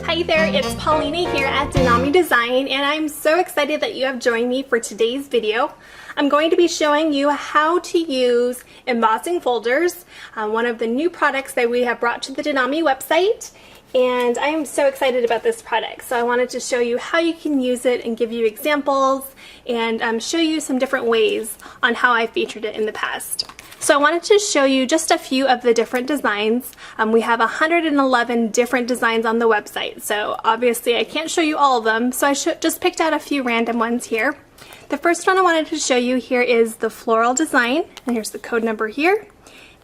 Hi there, it's Paulina here at DeNami Design, and I'm so excited that you have joined me for today's video. I'm going to be showing you how to use embossing folders, one of the new products that we have brought to the DeNami website, and I am so excited about this product. So I wanted to show you how you can use it and give you examples and show you some different ways on how I featured it in the past. So I wanted to show you just a few of the different designs. We have 111 different designs on the website, so obviously I can't show you all of them, so I just picked out a few random ones here. The first one I wanted to show you here is the floral design, and here's the code number here.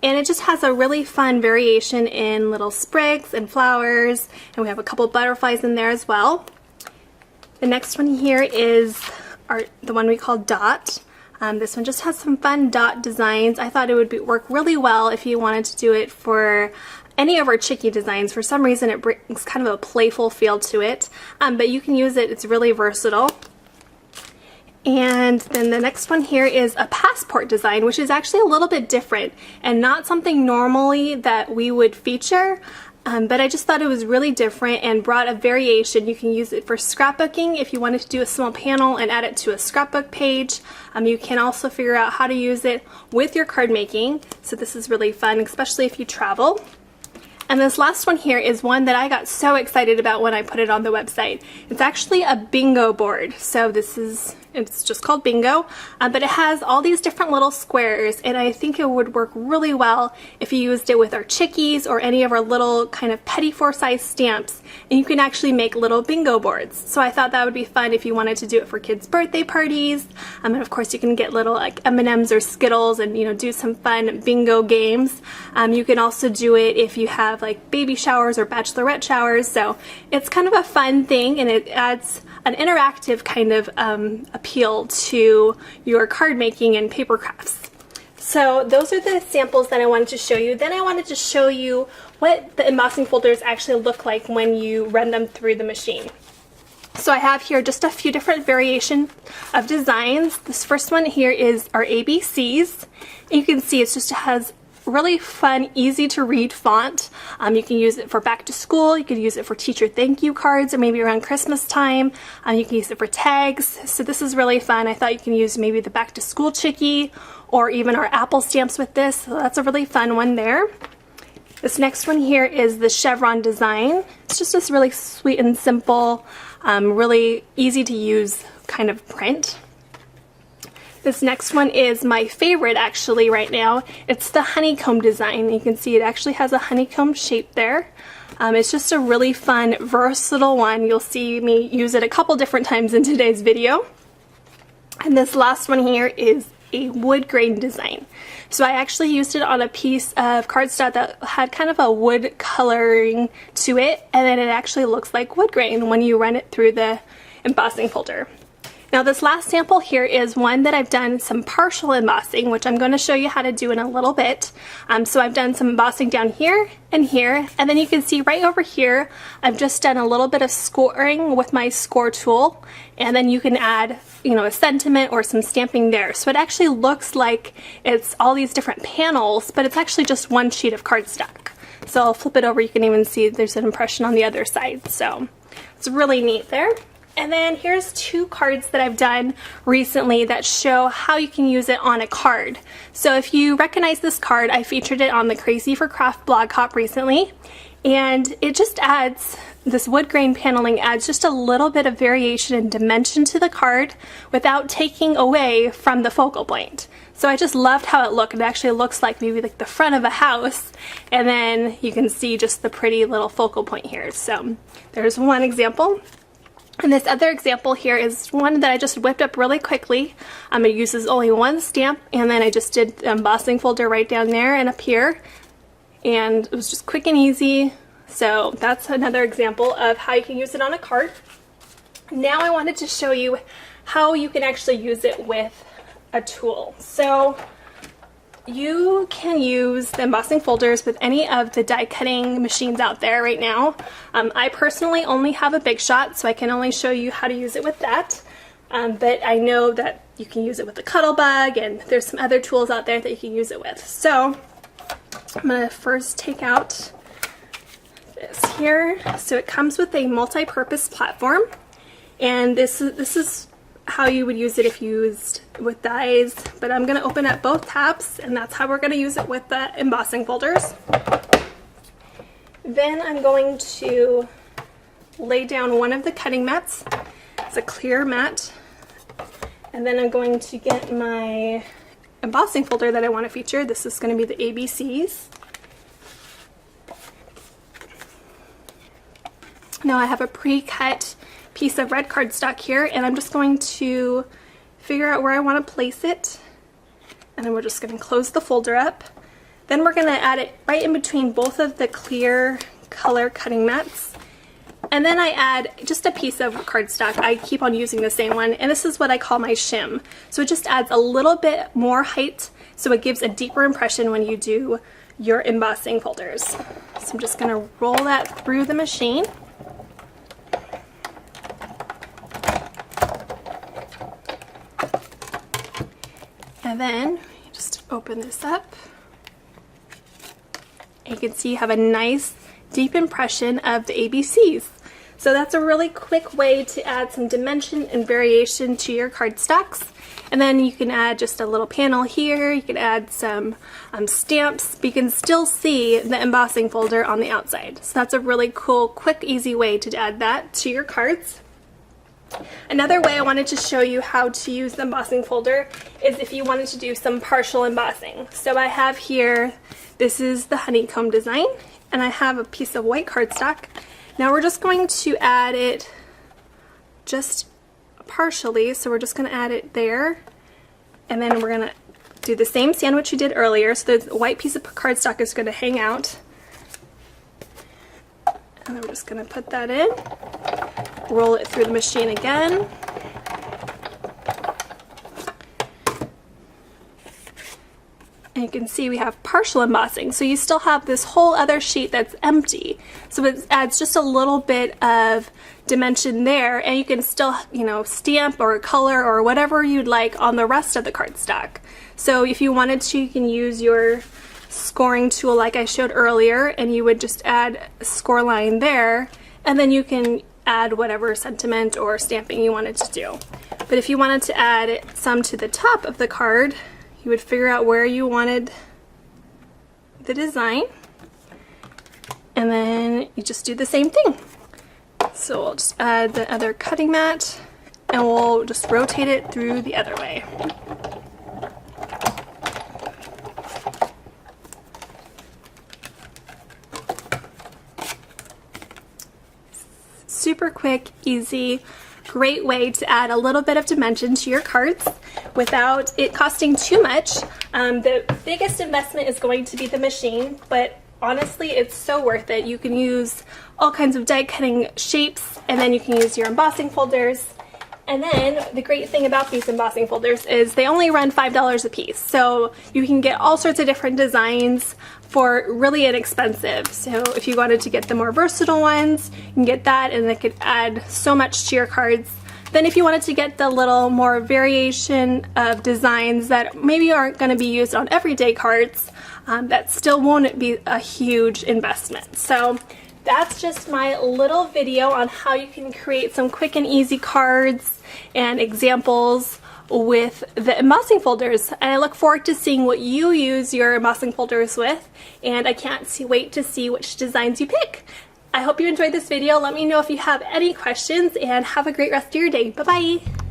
And it just has a really fun variation in little sprigs and flowers, and we have a couple butterflies in there as well. The next one here is the one we call Dot. This one just has some fun dot designs. I thought it would work really well if you wanted to do it for any of our chicky designs. For some reason it brings kind of a playful feel to it, but you can use it. It's really versatile. And then the next one here is a passport design, which is actually a little bit different and not something normally that we would feature. But I just thought it was really different and brought a variation. You can use it for scrapbooking if you wanted to do a small panel and add it to a scrapbook page. You can also figure out how to use it with your card making. So this is really fun, especially if you travel. And this last one here is one that I got so excited about when I put it on the website. It's actually a bingo board. So it's just called bingo, but it has all these different little squares, and I think it would work really well if you used it with our chickies or any of our little kind of petit four size stamps, and you can actually make little bingo boards. So I thought that would be fun if you wanted to do it for kids' birthday parties, and of course you can get little like M&Ms or Skittles and do some fun bingo games. You can also do it if you have like baby showers or bachelorette showers, so it's kind of a fun thing, and it adds an interactive kind of appeal to your card making and paper crafts. So those are the samples that I wanted to show you. Then I wanted to show you what the embossing folders actually look like when you run them through the machine. So I have here just a few different variations of designs. This first one here is our ABCs. And you can see it just has really fun, easy to read font. You can use it for back to school, you could use it for teacher thank you cards, or maybe around Christmas time. You can use it for tags. So this is really fun. I thought you can use maybe the back to school chickie or even our apple stamps with this. So that's a really fun one there. This next one here is the chevron design. It's just this really sweet and simple, really easy to use kind of print. This next one is my favorite actually right now. It's the honeycomb design. You can see it actually has a honeycomb shape there. It's just a really fun, versatile one. You'll see me use it a couple different times in today's video. And this last one here is a wood grain design. So I actually used it on a piece of cardstock that had kind of a wood coloring to it, and then it actually looks like wood grain when you run it through the embossing folder. Now this last sample here is one that I've done some partial embossing, which I'm going to show you how to do in a little bit. So I've done some embossing down here, and then you can see right over here I've just done a little bit of scoring with my score tool, and then you can add a sentiment or some stamping there. So it actually looks like it's all these different panels, but it's actually just one sheet of cardstock. So I'll flip it over, you can even see there's an impression on the other side. So it's really neat there. And then here's two cards that I've done recently that show how you can use it on a card. So if you recognize this card, I featured it on the Crazy for Craft blog hop recently, and it just adds, this wood grain paneling adds just a little bit of variation and dimension to the card without taking away from the focal point. So I just loved how it looked. It actually looks like maybe like the front of a house, and then you can see just the pretty little focal point here. So there's one example. And this other example here is one that I just whipped up really quickly. It uses only one stamp, and then I just did the embossing folder right down there and up here, and it was just quick and easy. So that's another example of how you can use it on a card. Now I wanted to show you how you can actually use it with a tool. So you can use the embossing folders with any of the die cutting machines out there right now. I personally only have a Big Shot, so I can only show you how to use it with that. But I know that you can use it with the Cuttlebug, and there's some other tools out there that you can use it with. So I'm going to first take out this here. So it comes with a multi-purpose platform, and this is how you would use it if you used with dies, but I'm going to open up both tabs, and that's how we're going to use it with the embossing folders. Then I'm going to lay down one of the cutting mats. It's a clear mat. And then I'm going to get my embossing folder that I want to feature. This is going to be the ABCs. Now I have a pre-cut piece of red cardstock here, and I'm just going to figure out where I want to place it. And then we're just going to close the folder up. Then we're going to add it right in between both of the clear color cutting mats. And then I add just a piece of cardstock. I keep on using the same one, and this is what I call my shim. So it just adds a little bit more height, so it gives a deeper impression when you do your embossing folders. So I'm just going to roll that through the machine. And then you just open this up. You can see you have a nice deep impression of the ABCs. So that's a really quick way to add some dimension and variation to your cardstocks. And then you can add just a little panel here. You can add some stamps, but you can still see the embossing folder on the outside. So that's a really cool, quick, easy way to add that to your cards. Another way I wanted to show you how to use the embossing folder is if you wanted to do some partial embossing. So I have here, this is the honeycomb design, and I have a piece of white cardstock. Now we're just going to add it just partially, so we're just going to add it there, and then we're going to do the same sandwich we did earlier. So the white piece of cardstock is going to hang out, and then we're just going to put that in, roll it through the machine again. And you can see we have partial embossing, so you still have this whole other sheet that's empty. So it adds just a little bit of dimension there, and you can still, stamp or color or whatever you'd like on the rest of the cardstock. So if you wanted to, you can use your scoring tool like I showed earlier, and you would just add a score line there, and then you can add whatever sentiment or stamping you wanted to do. But if you wanted to add some to the top of the card, you would figure out where you wanted the design, and then you just do the same thing. So we'll just add the other cutting mat, and we'll just rotate it through the other way. Super quick, easy, great way to add a little bit of dimension to your cards without it costing too much. The biggest investment is going to be the machine, but honestly it's so worth it. You can use all kinds of die cutting shapes, and then you can use your embossing folders. And then the great thing about these embossing folders is they only run $5 a piece, so you can get all sorts of different designs for really inexpensive. So if you wanted to get the more versatile ones, you can get that, and it could add so much to your cards. Then if you wanted to get the little more variation of designs that maybe aren't going to be used on everyday cards, that still won't be a huge investment. So that's just my little video on how you can create some quick and easy cards and examples with the embossing folders. And I look forward to seeing what you use your embossing folders with, and I can't wait to see which designs you pick. I hope you enjoyed this video. Let me know if you have any questions, and have a great rest of your day. Bye-bye!